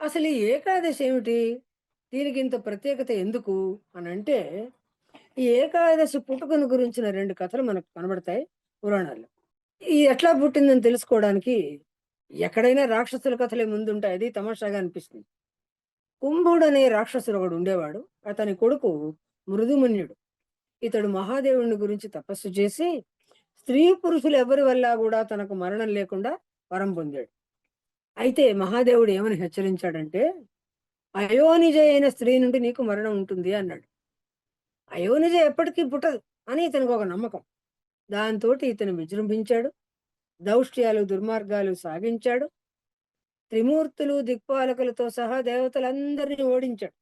అసలు ఈ ఏకాదశి ఏమిటి? దీనికింత ప్రత్యేకత ఎందుకు అనంటే, ఈ ఏకాదశి పుట్టుకను గురించిన 2 కథలు మనకు కనబడతాయి పురాణాల్లో. ఇది ఎట్లా పుట్టిందని తెలుసుకోవడానికి ఎక్కడైనా రాక్షసుల కథలే ముందుంటాయి. అది తమాషాగా అనిపిస్తుంది. కుంభుడనే రాక్షసుడు ఒకడుండేవాడు. అతని కొడుకు మృదుమన్యుడు. ఇతడు మహాదేవుని గురించి తపస్సు చేసి, స్త్రీ పురుషులు ఎవరి వల్ల గూడా తనకు మరణం లేకుండా వరం పొందాడు. అయితే మహాదేవుడు ఏమని హెచ్చరించాడంటే, అయోనిజ అయిన స్త్రీ నుండి నీకు మరణం ఉంటుంది అన్నాడు. అయోనిజ ఎప్పటికీ పుట్టదు అని ఇతనికి ఒక నమ్మకం. దాంతోటి ఇతను విజృంభించాడు. దౌష్ట్యాలు, దుర్మార్గాలు సాగించాడు. త్రిమూర్తులు, దిక్పాలకులతో సహా దేవతలందరినీ ఓడించాడు.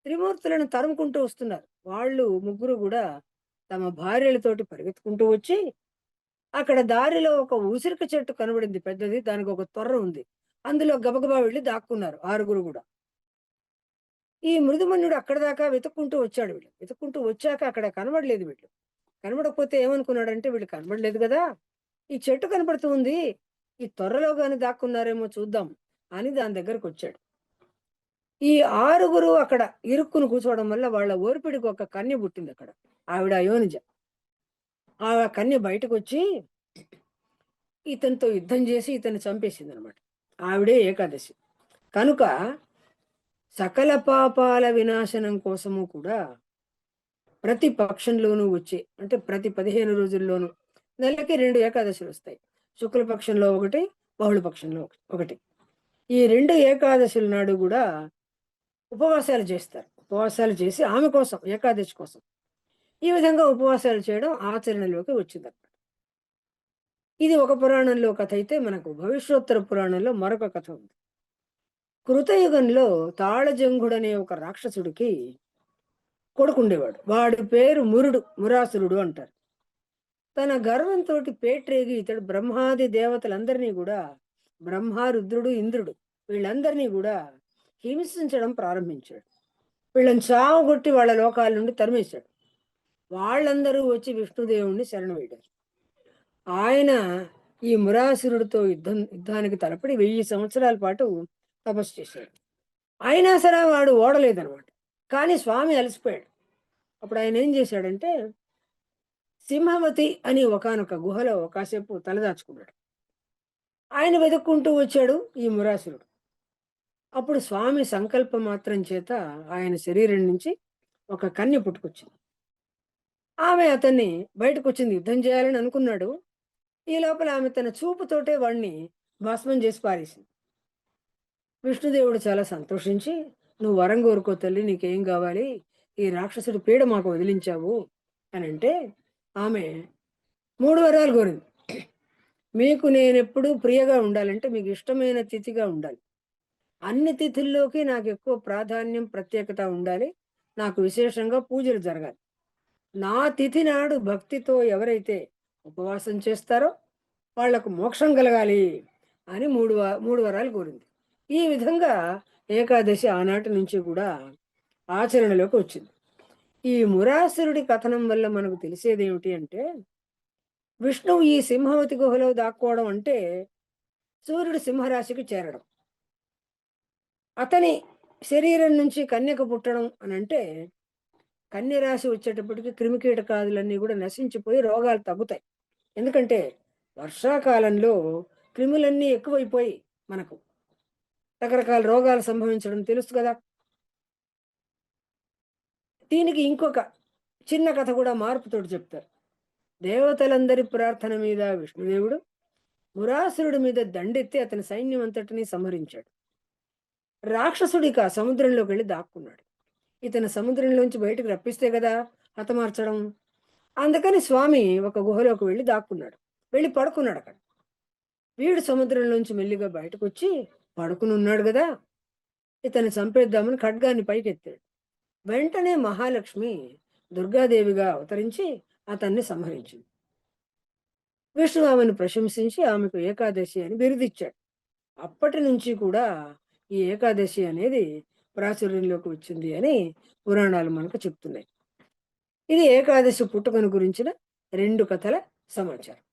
త్రిమూర్తులను తరుముకుంటూ వస్తున్నారు. వాళ్ళు ముగ్గురు గూడా తమ భార్యలతోటి పరిగెత్తుకుంటూ వచ్చి, అక్కడ దారిలో ఒక ఉసిరిక చెట్టు కనబడింది పెద్దది. దానికి ఒక తొర్ర ఉంది. అందులో గబగబా వెళ్లి దాక్కున్నారు ఆరుగురు గూడా. ఈ మృదుమన్యుడు అక్కడిదాకా వెతుక్కుంటూ వచ్చాడు వీళ్ళు. వెతుక్కుంటూ వచ్చాక అక్కడ కనబడలేదు వీళ్ళు. కనబడకపోతే ఏమనుకున్నాడంటే, వీళ్ళు కనబడలేదు గదా! ఈ చెట్టు కనపడుతూ ఉంది. ఈ తొర్రలో గాని దాక్కున్నారేమో చూద్దాం అని దాని దగ్గరకొచ్చాడు. ఈ ఆరుగురు అక్కడ ఇరుక్కుని కూర్చోవడం వల్ల వాళ్ళ ఓర్పిడికి ఒక కన్య పుట్టిందక్కడ. ఆవిడ అయోనిజ. ఆ కన్య బయటకొచ్చి ఇతనితో యుద్ధం చేసి ఇతన్ని చంపేసిందనమాట. ఆవిడే ఏకాదశి. కనుక సకల పాపాల వినాశనం కోసము కూడా ప్రతి పక్షంలోనూ వచ్చే అంటే ప్రతి 15 రోజుల్లోనూ నెలకి 2 ఏకాదశులొస్తాయి. శుక్లపక్షంలో ఒకటి, బహుళపక్షంలో ఒకటి. ఈ 2 ఏకాదశుల నాడు గూడా ఉపవాసాలు చేస్తారు. ఉపవాసాలు చేసి ఆమె కోసం, ఏకాదశి కోసం. ఈ విధంగా ఉపవాసాలు చేయడం ఆచరణలోకి వచ్చిందన్నమాట. ఇది ఒక పురాణంలో కథ అయితే, మనకు భవిష్యోత్తర పురాణంలో మరొక కథ ఉంది. కృతయుగంలో తాళజంగుడనే ఒక రాక్షసుడికి కొడుకుండేవాడు. వాడి పేరు మురాసురుడు అంటారు. తన గర్వంతోటి పేట్రేగి ఇతడు బ్రహ్మాది దేవతలందరినీ గూడా, బ్రహ్మ, రుద్రుడు, ఇంద్రుడు వీళ్ళందరినీ గూడా హింసించడం ప్రారంభించాడు. వీళ్ళని చావగొట్టి వాళ్ళ లోకాల నుండి తరిమేశాడు. వాళ్ళందరూ వచ్చి విష్ణుదేవుణ్ణి శరణు వేడారు. ఆయన ఈ మురాసురుడితో యుద్ధానికి తలపడి 1000 సంవత్సరాల పాటు తపస్సు చేశాడు. అయినా సరే వాడు ఓడలేదనమాట. కానీ స్వామి అలసిపోయాడు. అప్పుడు ఆయన ఏం చేశాడంటే, సింహవతి అని ఒకానొక గుహలో కాసేపు తలదాచుకున్నాడు. ఆయన వెతుక్కుంటూ వచ్చాడు ఈ మురాసురుడు. అప్పుడు స్వామి సంకల్ప మాత్రం చేత ఆయన శరీరం నుంచి ఒక కన్య పుట్టుకొచ్చింది. ఆమె అతన్ని బయటకొచ్చింది. యుద్ధం చేయాలని అనుకున్నాడు. ఈ లోపల ఆమె తన చూపుతోటే వాడిని భస్మం చేసి పారేసింది. విష్ణుదేవుడు చాలా సంతోషించి, "నువ్వు వరం కోరుకో తల్లి, నీకేం కావాలి? ఈ రాక్షసుడి పీడ మాకు వదిలించావు" అనంటే, ఆమె 3 వరాలు కోరింది. "మీకు నేనెప్పుడూ ప్రియగా ఉండాలంటే మీకు ఇష్టమైన తిథిగా ఉండాలి. అన్ని తిథుల్లోకి నాకెక్కువ ప్రాధాన్యం, ప్రత్యేకత ఉండాలి. నాకు విశేషంగా పూజలు జరగాలి. నా తిథి నాడు భక్తితో ఎవరైతే ఉపవాసం చేస్తారో వాళ్లకు మోక్షం కలగాలి" అని 3 వరాలు కోరింది. ఈ విధంగా ఏకాదశి ఆనాటి నుంచి కూడా ఆచరణలోకి వచ్చింది. ఈ మురాసురుడి కథనం వల్ల మనకు తెలిసేదేమిటి అంటే, విష్ణువు ఈ సింహవతి గుహలో దాక్కోవడం అంటే సూర్యుడు సింహరాశికి చేరడం. అతని శరీరం నుంచి కన్యక పుట్టడం అనంటే, కన్య రాశి వచ్చేటప్పటికి క్రిమికీటకాదులన్నీ కూడా నశించిపోయి రోగాలు తగ్గుతాయి. ఎందుకంటే వర్షాకాలంలో క్రిములన్నీ ఎక్కువైపోయి మనకు రకరకాల రోగాలు సంభవించడం తెలుసు కదా. దీనికి ఇంకొక చిన్న కథ కూడా మార్పుతోటి చెప్తారు. దేవతలందరి ప్రార్థన మీద విష్ణుదేవుడు మురాసురుడి మీద దండెత్తి అతని సైన్యం అంతటినీ సంహరించాడు. రాక్షసుడిక సముద్రంలోకి వెళ్ళి దాక్కున్నాడు. ఇతను సముద్రంలోంచి బయటకు రప్పిస్తే కదా హతమార్చడం. అందుకని స్వామి ఒక గుహలోకి వెళ్ళి దాక్కున్నాడు. వెళ్ళి పడుకున్నాడు అక్కడ. వీడు సముద్రంలోంచి మెల్లిగా బయటకొచ్చి పడుకుని ఉన్నాడు కదా, ఇతన్ని చంపేద్దామని ఖడ్గాన్ని పైకెత్తాడు. వెంటనే మహాలక్ష్మి దుర్గాదేవిగా అవతరించి అతన్ని సంహరించింది. విష్ణు ఆమెను ప్రశంసించి ఆమెకు ఏకాదశి అని బిరుదిచ్చాడు. అప్పటి నుంచి కూడా ఈ ఏకాదశి అనేది ప్రాచుర్యంలోకి వచ్చింది అని పురాణాలు మనకు చెప్తున్నాయి. ఇది ఏకాదశి పుట్టుకను గురించిన 2 కథల సమాచారం.